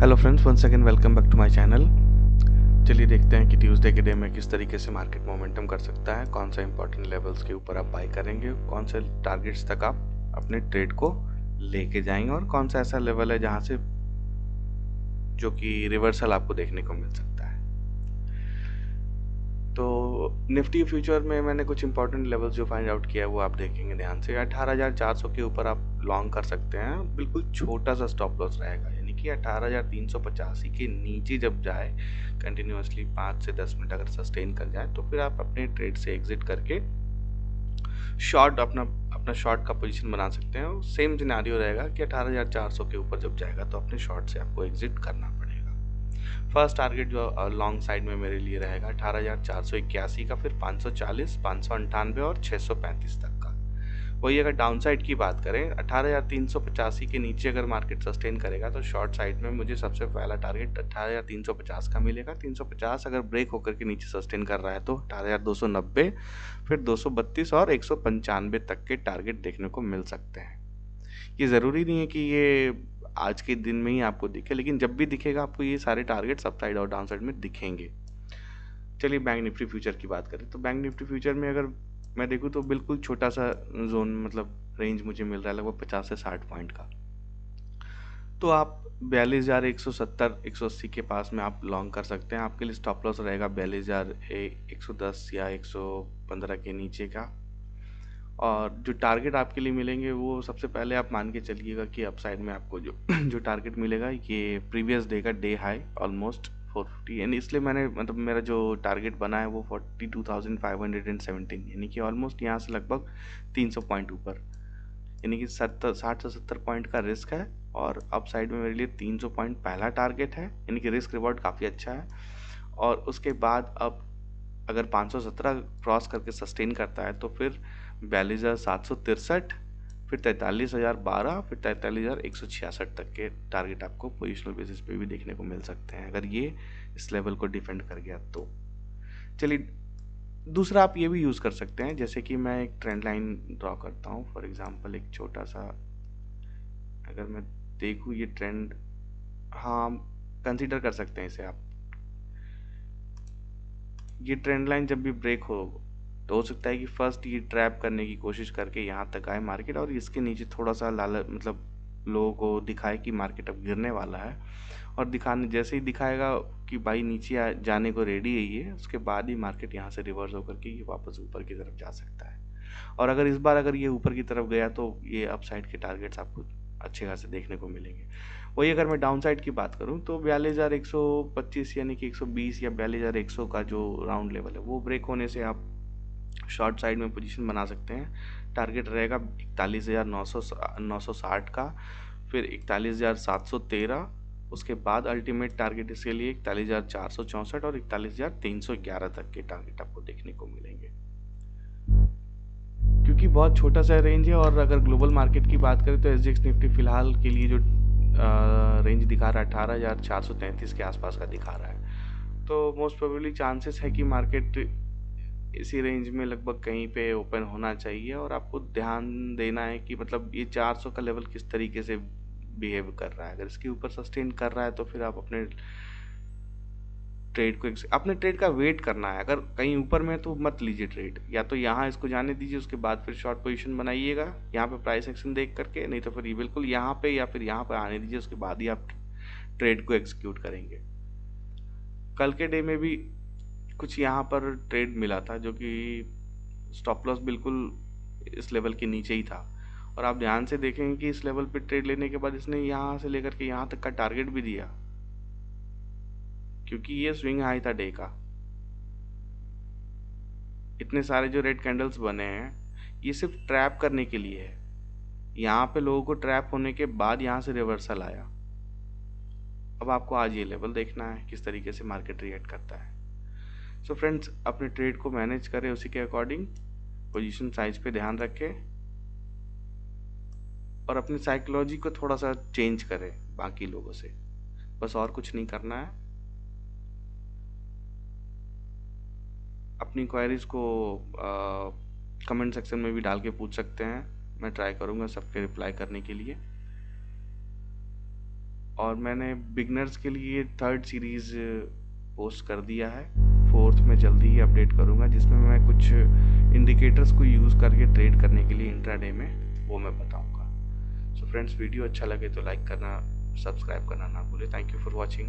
Hello friends, once again welcome back to my channel. चलिए देखते हैं कि ट्यूसडे के डे में किस तरीके से मार्केट मोमेंटम कर सकता है, कौन सा इंपॉर्टेंट लेवल्स के ऊपर आप बाय करेंगे, कौन से टारगेट्स तक आप अपने ट्रेड को लेके जाएंगे और कौन सा ऐसा लेवल है जहां से जो कि रिवर्सल आपको देखने को मिल सकता है। तो निफ्टी फ्यूचर में मैंने कुछ इंपॉर्टेंट लेवल्स जो फाइंड आउट किया है वो आप देखेंगे ध्यान से। 18,400 के ऊपर आप लॉन्ग कर सकते हैं, बिल्कुल छोटा सा स्टॉप लॉस रहेगा, यानी कि 18,385 के नीचे जब जाए कंटिन्यूसली 5 से 10 मिनट अगर सस्टेन कर जाए तो फिर आप अपने ट्रेड से एग्जिट करके शॉर्ट अपना अपना शॉर्ट का पोजीशन बना सकते हैं। सेम सिनेरियो रहेगा कि 18,400 के ऊपर जब जाएगा तो अपने शॉर्ट से आपको एग्जिट करना पड़ेगा। फर्स्ट टारगेट जो लॉन्ग साइड में मेरे लिए रहेगा 18,481 का, फिर 540, 598 और 635 तक का। वही अगर डाउन साइड की बात करें 18,385 के नीचे अगर मार्केट सस्टेन करेगा तो शॉर्ट साइड में मुझे सबसे पहला टारगेट 18,350 का मिलेगा। 350 अगर ब्रेक होकर के नीचे सस्टेन कर रहा है तो 18,290, फिर 232 और 195 तक के टारगेट देखने को मिल सकते हैं। ये ज़रूरी नहीं है कि ये आज के दिन में ही आपको दिखे, लेकिन जब भी दिखेगा आपको ये सारे टारगेट्स अपसाइड और डाउन साइड में दिखेंगे। चलिए बैंक निफ्टी फ्यूचर की बात करें तो बैंक निफ्टी फ्यूचर में अगर मैं देखूँ तो बिल्कुल छोटा सा जोन मतलब रेंज मुझे मिल रहा है लगभग 50 से 60 पॉइंट का। तो आप 42,170 180 के पास में आप लॉन्ग कर सकते हैं। आपके लिए स्टॉप लॉस रहेगा 42,110 या 115 के नीचे का। और जो टारगेट आपके लिए मिलेंगे वो सबसे पहले आप मान के चलिएगा कि अपसाइड में आपको जो जो टारगेट मिलेगा ये प्रीवियस डे का डे हाई ऑलमोस्ट 450, यानी इसलिए मैंने मतलब मेरा जो टारगेट बना है वो 42,517, यानी कि ऑलमोस्ट यहाँ से लगभग 300 पॉइंट ऊपर, यानी कि 60 से 70 पॉइंट का रिस्क है। और अपसाइड में मेरे लिए 300 पॉइंट पहला टारगेट है, यानी कि रिस्क रिवॉर्ड काफ़ी अच्छा है। और उसके बाद अब अगर 517 क्रॉस करके सस्टेन करता है तो फिर 42,763, फिर 43,012, फिर 43,166 तक के टारगेट आपको पोजिशनल बेसिस पे भी देखने को मिल सकते हैं अगर ये इस लेवल को डिफेंड कर गया तो। चलिए दूसरा आप ये भी यूज़ कर सकते हैं, जैसे कि मैं एक ट्रेंड लाइन ड्रॉ करता हूँ फॉर एग्जांपल एक छोटा सा, अगर मैं देखूँ ये ट्रेंड, हाँ कंसीडर कर सकते हैं इसे आप। ये ट्रेंड लाइन जब भी ब्रेक हो सकता है कि फर्स्ट ये ट्रैप करने की कोशिश करके यहाँ तक आए मार्केट और इसके नीचे थोड़ा सा लाल मतलब लोगों को दिखाए कि मार्केट अब गिरने वाला है, और दिखाने जैसे ही दिखाएगा कि भाई नीचे जाने को रेडी है ये, उसके बाद ही मार्केट यहाँ से रिवर्स होकर के ये वापस ऊपर की तरफ जा सकता है। और अगर इस बार अगर ये ऊपर की तरफ गया तो ये अपसाइड के टारगेट्स आपको अच्छे खासे देखने को मिलेंगे। वही अगर मैं डाउन साइड की बात करूं तो 42,125 यानी कि 120 या 42,100 का जो राउंड लेवल है वो ब्रेक होने से आप शॉर्ट साइड में पोजीशन बना सकते हैं। टारगेट रहेगा 41,960 का, फिर 41,713, उसके बाद अल्टीमेट टारगेट इसके लिए 41,464 और 41,311 तक के टारगेट आपको देखने को मिलेंगे। क्योंकि बहुत छोटा सा रेंज है और अगर ग्लोबल मार्केट की बात करें तो एसजीएक्स निफ्टी फिलहाल के लिए जो रेंज दिखा रहा है 18,433 के आसपास का दिखा रहा है, तो मोस्ट प्रोबेबली चांसेस है कि मार्केट इसी रेंज में लगभग कहीं पे ओपन होना चाहिए। और आपको ध्यान देना है कि मतलब ये 400 का लेवल किस तरीके से बिहेव कर रहा है। अगर इसके ऊपर सस्टेन कर रहा है तो फिर आप अपने ट्रेड को अपने ट्रेड का वेट करना है। अगर कहीं ऊपर में है तो मत लीजिए ट्रेड, या तो यहाँ इसको जाने दीजिए, उसके बाद फिर शॉर्ट पोजीशन बनाइएगा यहाँ पे प्राइस एक्शन देख करके, नहीं तो फिर ये बिल्कुल यहाँ पे या फिर यहाँ पे आने दीजिए, उसके बाद ही आप ट्रेड को एग्जीक्यूट करेंगे। कल के डे में भी कुछ यहाँ पर ट्रेड मिला था जो कि स्टॉप लॉस बिल्कुल इस लेवल के नीचे ही था, और आप ध्यान से देखेंगे कि इस लेवल पे ट्रेड लेने के बाद इसने यहाँ से लेकर के यहाँ तक का टारगेट भी दिया, क्योंकि ये स्विंग हाई था डे का। इतने सारे जो रेड कैंडल्स बने हैं ये सिर्फ ट्रैप करने के लिए है। यहाँ पे लोगों को ट्रैप होने के बाद यहाँ से रिवर्सल आया। अब आपको आज ये लेवल देखना है किस तरीके से मार्केट रिएक्ट करता है। सो फ्रेंड्स, अपने ट्रेड को मैनेज करें उसी के अकॉर्डिंग, पोजीशन साइज पे ध्यान रखें और अपनी साइकोलॉजी को थोड़ा सा चेंज करें बाकी लोगों से, बस और कुछ नहीं करना है। अपनी क्वेरीज को कमेंट सेक्शन में भी डाल के पूछ सकते हैं, मैं ट्राई करूँगा सबके रिप्लाई करने के लिए। और मैंने बिगनर्स के लिए थर्ड सीरीज़ पोस्ट कर दिया है। फोर्थ में जल्दी ही अपडेट करूँगा, जिसमें मैं कुछ इंडिकेटर्स को यूज़ करके ट्रेड करने के लिए इंट्राडे में वो मैं बताऊँगा। सो फ्रेंड्स, वीडियो अच्छा लगे तो लाइक करना, सब्सक्राइब करना ना भूलें। Thank you for watching.